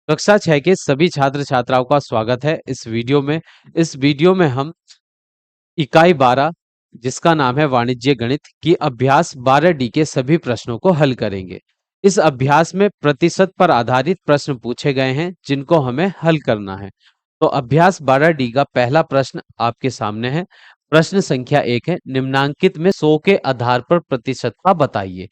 कक्षा 6 के सभी छात्र छात्राओं का स्वागत है इस वीडियो में हम इकाई 12 जिसका नाम है वाणिज्य गणित की अभ्यास 12D के सभी प्रश्नों को हल करेंगे। इस अभ्यास में प्रतिशत पर आधारित प्रश्न पूछे गए हैं जिनको हमें हल करना है। तो अभ्यास 12D का पहला प्रश्न आपके सामने है। प्रश्न संख्या 1 है, निम्नांकित में 100 के आधार पर प्रतिशत का बताइए।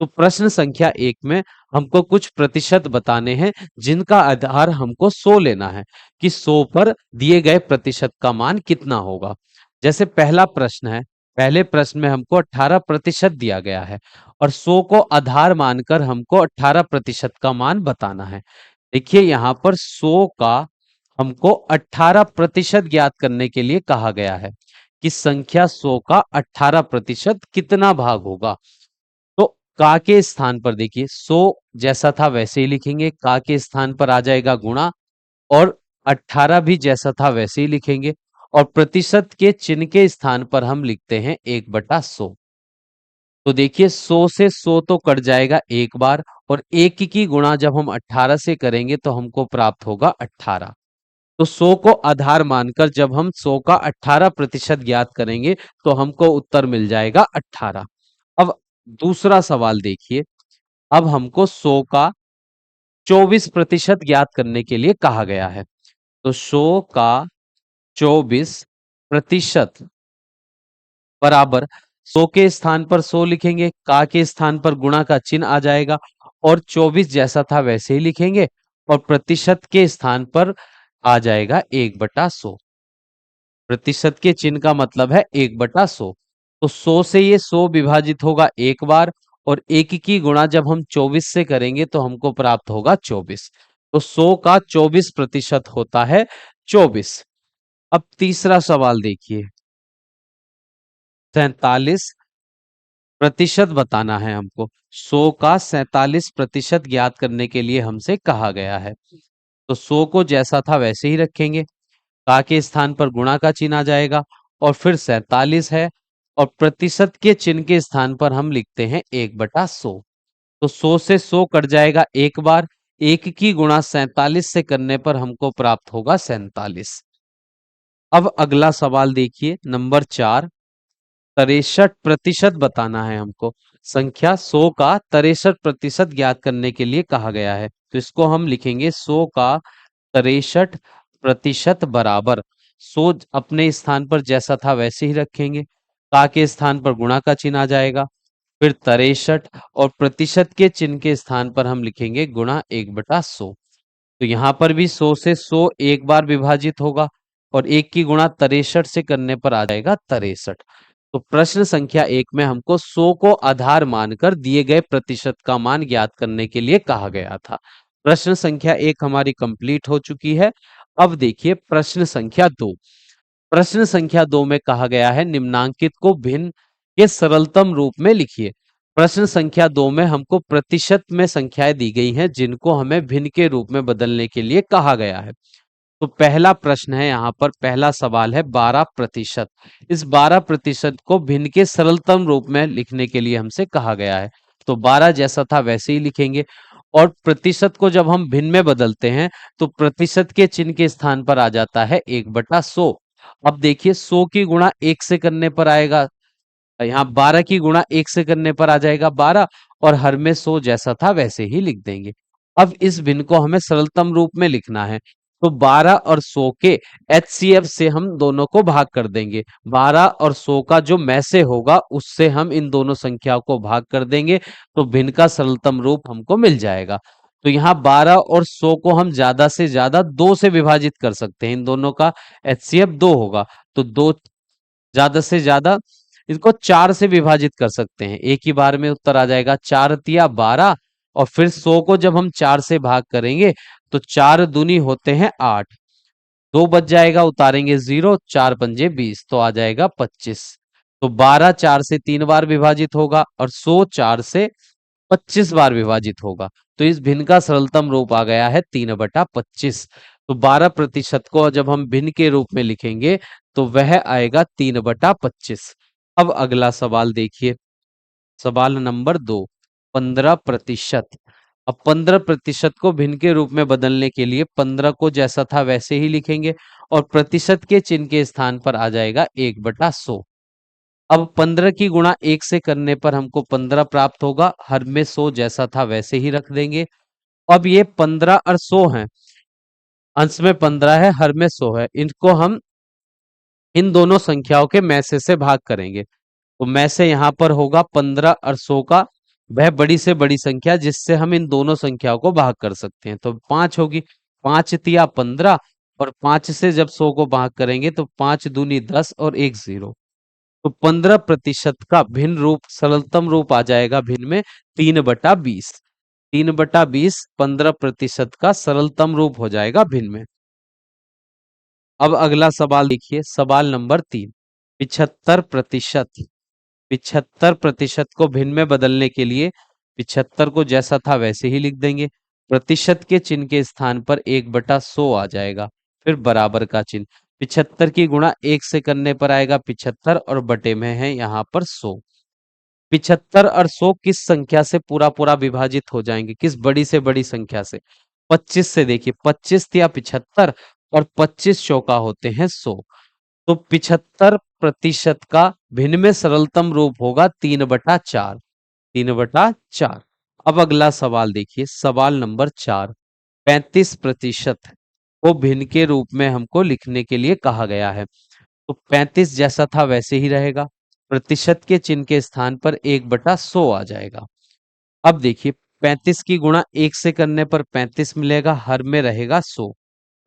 तो प्रश्न संख्या 1 में हमको कुछ प्रतिशत बताने हैं जिनका आधार हमको 100 लेना है कि 100 पर दिए गए प्रतिशत का मान कितना होगा। जैसे पहला प्रश्न है, पहले प्रश्न में हमको 18% दिया गया है और 100 को आधार मानकर हमको 18% का मान बताना है। देखिए यहाँ पर 100 का हमको 18% ज्ञात करने के लिए कहा गया है कि संख्या 100 का 18% कितना भाग होगा। तो का के स्थान पर देखिए 100 जैसा था वैसे ही लिखेंगे, का के स्थान पर आ जाएगा गुणा, और 18 भी जैसा था वैसे ही लिखेंगे, और प्रतिशत के चिन्ह के स्थान पर हम लिखते हैं 1/100। तो देखिए 100 से 100 तो कट जाएगा एक बार, और एक की गुणा जब हम 18 से करेंगे तो हमको प्राप्त होगा 18। तो 100 को आधार मानकर जब हम 100 का 18% ज्ञात करेंगे तो हमको उत्तर मिल जाएगा 18। अब दूसरा सवाल देखिए, अब हमको 100 का 24% ज्ञात करने के लिए कहा गया है। तो 100 का 24% बराबर 100 के स्थान पर 100 लिखेंगे, का के स्थान पर गुणा का चिन्ह आ जाएगा, और 24 जैसा था वैसे ही लिखेंगे, और प्रतिशत के स्थान पर आ जाएगा 1/100। प्रतिशत के चिन्ह का मतलब है 1/100। तो 100 से ये 100 विभाजित होगा एक बार, और एक की गुणा जब हम 24 से करेंगे तो हमको प्राप्त होगा 24। तो 100 का 24% होता है 24। अब तीसरा सवाल देखिए, 47% बताना है हमको। 100 का 47% ज्ञात करने के लिए हमसे कहा गया है। तो 100 को जैसा था वैसे ही रखेंगे, का के स्थान पर गुणा का चिन्ह आ जाएगा, और फिर 47 है, और प्रतिशत के चिन्ह के स्थान पर हम लिखते हैं 1/100। तो 100 से 100 कट जाएगा एक बार, एक की गुणा 47 से करने पर हमको प्राप्त होगा 47। अब अगला सवाल देखिए, नंबर 4, 63% बताना है हमको। संख्या 100 का 63% ज्ञात करने के लिए कहा गया है। तो इसको हम लिखेंगे 100 का 63% बराबर 100 अपने स्थान पर जैसा था वैसे ही रखेंगे, का के स्थान पर गुणा का चिन्ह आ जाएगा, फिर 63, और प्रतिशत के चिन्ह के स्थान पर हम लिखेंगे गुणा 1/100। तो यहाँ पर भी 100 से 100 एक बार विभाजित होगा, और एक की गुणा 63 से करने पर आ जाएगा 63। तो प्रश्न संख्या 1 में हमको 100 को आधार मानकर दिए गए प्रतिशत का मान ज्ञात करने के लिए कहा गया था। प्रश्न संख्या 1 हमारी कंप्लीट हो चुकी है। अब देखिए प्रश्न संख्या 2। प्रश्न संख्या 2 में कहा गया है, निम्नांकित को भिन्न के सरलतम रूप में लिखिए। प्रश्न संख्या 2 में हमको प्रतिशत में संख्याएं दी गई हैं जिनको हमें भिन्न के रूप में बदलने के लिए कहा गया है। तो पहला प्रश्न है, यहाँ पर पहला सवाल है 12%। इस 12% को भिन्न के सरलतम रूप में लिखने के लिए हमसे कहा गया है। तो 12 जैसा था वैसे ही लिखेंगे, और प्रतिशत को जब हम भिन्न में बदलते हैं तो प्रतिशत के चिन्ह के स्थान पर आ जाता है 1/100। अब देखिए 100 की गुणा 1 से करने पर आएगा, यहाँ 12 की गुणा 1 से करने पर आ जाएगा 12, और हर में 100 जैसा था वैसे ही लिख देंगे। अब इस भिन्न को हमें सरलतम रूप में लिखना है। तो 12 और 100 के एचसीएफ से हम दोनों को भाग कर देंगे। 12 और 100 का जो में से होगा उससे हम इन दोनों संख्याओं को भाग कर देंगे, तो भिन्न का सरलतम रूप हमको मिल जाएगा। तो यहाँ 12 और 100 को हम ज्यादा से ज्यादा 2 से विभाजित कर सकते हैं, इन दोनों का एचसीएफ 2 होगा। तो 2 ज्यादा से ज्यादा इसको 4 से विभाजित कर सकते हैं, एक ही बार में उत्तर आ जाएगा 4 तिया 12, और फिर 100 को जब हम 4 से भाग करेंगे तो 4 दूनी होते हैं 8, 2 बच जाएगा, उतारेंगे 0, 4 पंजे 20, तो आ जाएगा 25। तो 12 4 से 3 बार विभाजित होगा, और 100 4 से 25 बार विभाजित होगा। तो इस भिन्न का सरलतम रूप आ गया है 3/25। तो 12% को जब हम भिन्न के रूप में लिखेंगे तो वह आएगा 3/25। अब अगला सवाल देखिए, सवाल नंबर 2, 15%। अब 15% को भिन्न के रूप में बदलने के लिए 15 को जैसा था वैसे ही लिखेंगे और प्रतिशत के चिन्ह के स्थान पर आ जाएगा 1/100। अब 15 की गुणा 1 से करने पर हमको 15 प्राप्त होगा, हर में 100 जैसा था वैसे ही रख देंगे। अब ये 15 और 100 है, अंश में 15 है, हर में 100 है, इनको हम इन दोनों संख्याओं के मैसे से भाग करेंगे। तो मैसे यहाँ पर होगा 15 और 100 का वह बड़ी से बड़ी संख्या जिससे हम इन दोनों संख्याओं को भाग कर सकते हैं, तो 5 होगी। 5 तिया 15 और 5 से जब 100 को भाग करेंगे तो 5 दूनी 10 और एक 0। तो 15% का भिन्न रूप, सरलतम रूप आ जाएगा भिन्न में 3/20। 3/20 15% का सरलतम रूप हो जाएगा भिन्न में। अब अगला सवाल देखिए, सवाल नंबर 3। 75%। 75% को भिन्न में बदलने के लिए 75 को जैसा था वैसे ही लिख देंगे। प्रतिशत के चिन्ह के स्थान पर 1/100 आ जाएगा, फिर बराबर का चिन्ह। 75 की गुणा 1 से करने पर आएगा 75 और बटे में है यहाँ पर 100। 75 और 100 किस संख्या से पूरा पूरा विभाजित हो जाएंगे, किस बड़ी से बड़ी संख्या से? 25 से। देखिए 25 या 75 और 25 चौका होते हैं 100। तो 75% का भिन्न में सरलतम रूप होगा 3/4। 3/4। अब अगला सवाल देखिए, सवाल नंबर 4। 35% को भिन्न के रूप में हमको लिखने के लिए कहा गया है। तो 35 जैसा था वैसे ही रहेगा, प्रतिशत के चिन्ह के स्थान पर 1/100 आ जाएगा। अब देखिए 35 की गुणा 1 से करने पर 35 मिलेगा, हर में रहेगा 100।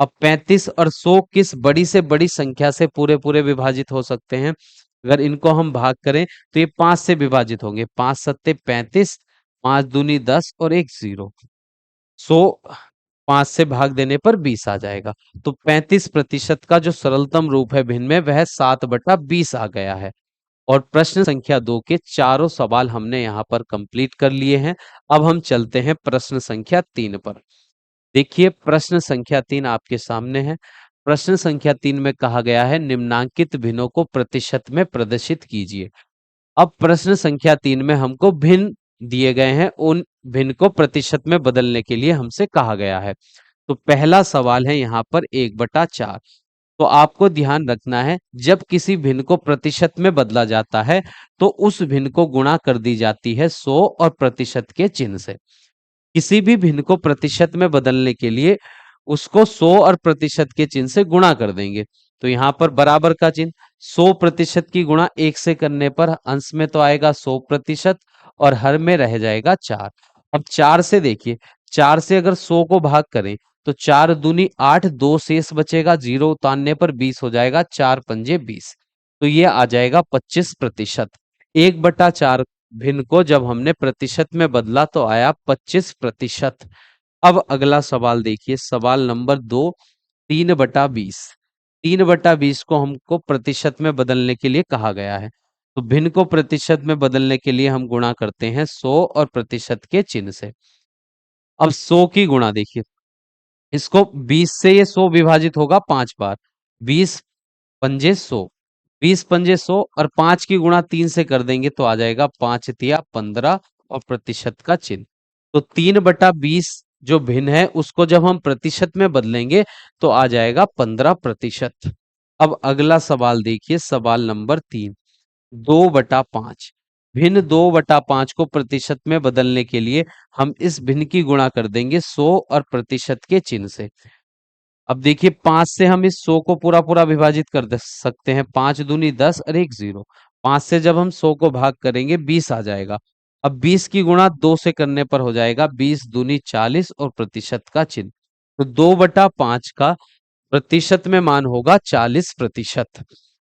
अब 35 और 100 किस बड़ी से बड़ी संख्या से पूरे पूरे विभाजित हो सकते हैं? अगर इनको हम भाग करें तो ये 5 से विभाजित होंगे। 5 सत्ते 35, 5 दूनी 10 और एक 0। 100 5 से भाग देने पर 20 आ जाएगा। तो 35% का जो सरलतम रूप है भिन्न में वह 7/20 आ गया है। और प्रश्न संख्या 2 के चारों सवाल हमने यहाँ पर कंप्लीट कर लिए हैं। अब हम चलते हैं प्रश्न संख्या 3 पर। देखिए प्रश्न संख्या 3 आपके सामने है। प्रश्न संख्या 3 में कहा गया है निम्नांकित भिन्नों को प्रतिशत में प्रदर्शित कीजिए। अब प्रश्न संख्या 3 में हमको भिन्न दिए गए हैं, उन भिन्न को प्रतिशत में बदलने के लिए हमसे कहा गया है। तो पहला सवाल है यहाँ पर 1/4। तो आपको ध्यान रखना है, जब किसी भिन्न को प्रतिशत में बदला जाता है तो उस भिन्न को गुणा कर दी जाती है 100 और प्रतिशत के चिन्ह से। किसी भी भिन्न को प्रतिशत में बदलने के लिए उसको 100 और प्रतिशत के चिन्ह से गुणा कर देंगे। तो यहाँ पर बराबर का चिन्ह, 100% की गुणा 1 से करने पर अंश में तो आएगा 100% और हर में रह जाएगा 4। अब 4 से देखिए, 4 से अगर 100 को भाग करें तो 4 दूनी 8, 2 शेष बचेगा, 0 उतारने पर 20 हो जाएगा, 4 पंजे 20। तो ये आ जाएगा 25%। 1/4 भिन्न को जब हमने प्रतिशत में बदला तो आया 25%। अब अगला सवाल देखिए, सवाल नंबर 2। 3/20। 3/20 को हमको प्रतिशत में बदलने के लिए कहा गया है। तो भिन्न को प्रतिशत में बदलने के लिए हम गुणा करते हैं 100 और प्रतिशत के चिन्ह से। अब 100 की गुणा देखिए, इसको 20 से ये 100 विभाजित होगा 5 बार। 20 पंजे 100, 20 पंजे 100 और 5 की गुणा 3 से कर देंगे तो आ जाएगा 5 तिया 15 और प्रतिशत का चिन्ह। तो 3/20 जो भिन्न है उसको जब हम प्रतिशत में बदलेंगे तो आ जाएगा 15%। अब अगला सवाल देखिए, सवाल नंबर 3। 2/5। भिन्न 2/5 को प्रतिशत में बदलने के लिए हम इस भिन्न की गुणा कर देंगे 100 और प्रतिशत के चिन्ह से। अब देखिए 5 से हम इस 100 को पूरा पूरा विभाजित कर सकते हैं। 5 दूनी 10 और एक 0। 5 से जब हम 100 को भाग करेंगे 20 आ जाएगा। अब 20 की गुणा 2 से करने पर हो जाएगा 20 दूनी 40 और प्रतिशत का चिन्ह। तो 2/5 का प्रतिशत में मान होगा 40%।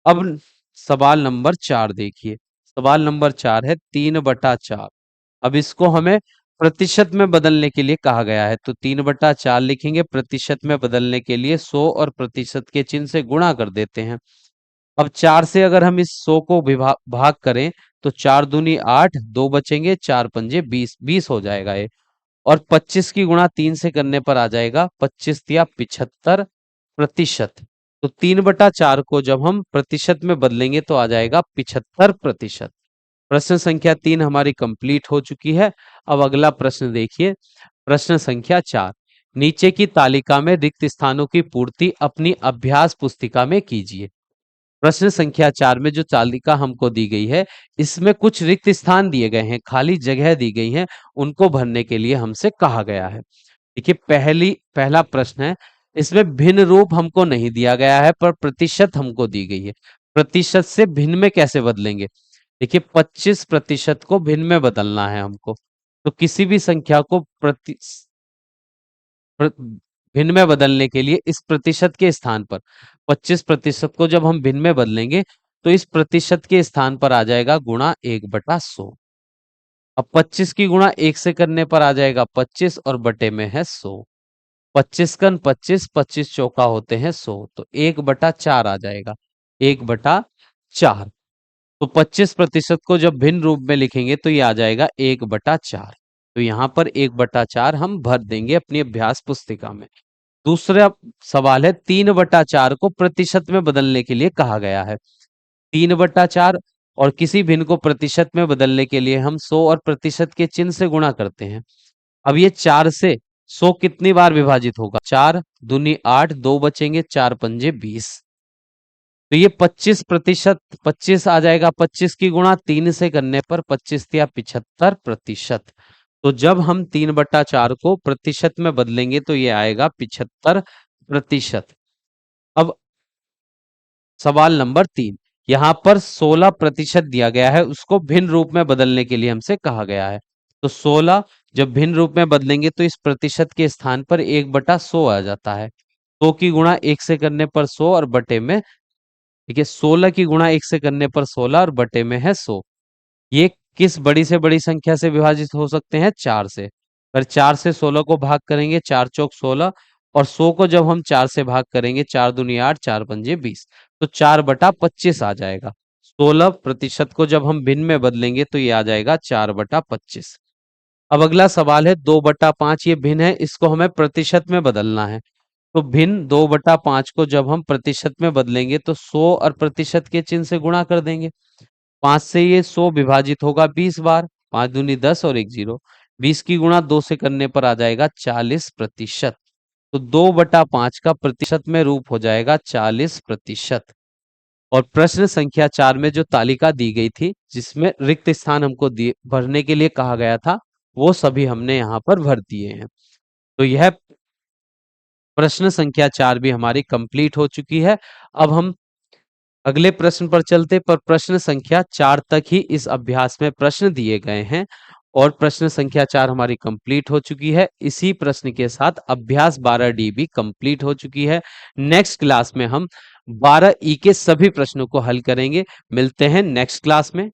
अब सवाल नंबर 4 देखिए, सवाल नंबर 4 है 3/4। अब इसको हमें प्रतिशत में बदलने के लिए कहा गया है। तो 3/4 लिखेंगे, प्रतिशत में बदलने के लिए 100 और प्रतिशत के चिन्ह से गुणा कर देते हैं। अब 4 से अगर हम इस 100 को भाग करें तो 4 दूनी 8, 2 बचेंगे, 4 पंजे 20, 20 हो जाएगा ये। और 25 की गुणा 3 से करने पर आ जाएगा 25 या 75%। तो 3/4 को जब हम प्रतिशत में बदलेंगे तो आ जाएगा 75%। प्रश्न संख्या 3 हमारी कंप्लीट हो चुकी है। अब अगला प्रश्न देखिए, प्रश्न संख्या 4। नीचे की तालिका में रिक्त स्थानों की पूर्ति अपनी अभ्यास पुस्तिका में कीजिए। प्रश्न संख्या 4 में जो तालिका हमको दी गई है, इसमें कुछ रिक्त स्थान दिए गए हैं, खाली जगह दी गई हैं, उनको भरने के लिए हमसे कहा गया है। देखिए, पहला प्रश्न है, इसमें भिन्न रूप हमको नहीं दिया गया है, पर प्रतिशत हमको दी गई है। प्रतिशत से भिन्न में कैसे बदलेंगे? देखिए, 25% को भिन्न में बदलना है हमको। तो किसी भी संख्या को भिन्न में बदलने के लिए इस प्रतिशत के स्थान पर 25% को जब हम भिन्न में बदलेंगे, तो इस प्रतिशत के स्थान पर आ जाएगा गुणा 1/100। अब 25 की गुणा 1 से करने पर आ जाएगा 25 और बटे में है 100। 25 कन 25, 25 चौका होते हैं 100, तो 1/4 आ जाएगा। 1/4। तो 25% को जब भिन्न रूप में लिखेंगे तो ये आ जाएगा 1/4। तो यहाँ पर 1/4 हम भर देंगे अपनी अभ्यास पुस्तिका में। दूसरा सवाल है, 3/4 को प्रतिशत में बदलने के लिए कहा गया है। 3/4 और किसी भिन्न को प्रतिशत में बदलने के लिए हम 100 और प्रतिशत के चिन्ह से गुणा करते हैं। अब ये 4 से 100 कितनी बार विभाजित होगा? 4 दूनी 8, 2 बचेंगे, 4 पंजे 20। तो ये 25%, 25 आ जाएगा। 25 की गुणा 3 से करने पर 25 या 75%। तो जब हम 3/4 को प्रतिशत में बदलेंगे तो ये आएगा 75%। अब सवाल नंबर 3, यहां पर 16% दिया गया है, उसको भिन्न रूप में बदलने के लिए हमसे कहा गया है। तो 16 जब भिन्न रूप में बदलेंगे तो इस प्रतिशत के स्थान पर 1/100 आ जाता है। 100 की गुणा 1 से करने पर 100 और बटे में, देखिए 16 की गुणा 1 से करने पर 16 और बटे में है 100। ये किस बड़ी से बड़ी संख्या से विभाजित हो सकते हैं? 4 से। अगर 4 से 16 को भाग करेंगे, 4 चौक 16, और 100 को जब हम 4 से भाग करेंगे, 4 दूनी 8, 4 पंजे 20, तो 4/25 आ जाएगा। 16% को जब हम भिन्न में बदलेंगे तो ये आ जाएगा 4/25। अब अगला सवाल है, 2/5 ये भिन्न है, इसको हमें प्रतिशत में बदलना है। तो भिन्न 2/5 को जब हम प्रतिशत में बदलेंगे तो 100 और प्रतिशत के चिन्ह से गुणा कर देंगे। 5 से ये 100 विभाजित होगा 20 बार, 5 दूनी 10 और 1 0। 20 की गुणा 2 से करने पर आ जाएगा 40%। तो 2/5 का प्रतिशत में रूप हो जाएगा 40%। और प्रश्न संख्या 4 में जो तालिका दी गई थी, जिसमें रिक्त स्थान हमको दिए भरने के लिए कहा गया था, वो सभी हमने यहाँ पर भर दिए हैं। तो यह प्रश्न संख्या 4 भी हमारी कंप्लीट हो चुकी है। अब हम अगले प्रश्न पर चलते, पर प्रश्न संख्या 4 तक ही इस अभ्यास में प्रश्न दिए गए हैं और प्रश्न संख्या 4 हमारी कंप्लीट हो चुकी है। इसी प्रश्न के साथ अभ्यास 12D भी कंप्लीट हो चुकी है। नेक्स्ट क्लास में हम 12E के सभी प्रश्नों को हल करेंगे। मिलते हैं नेक्स्ट क्लास में।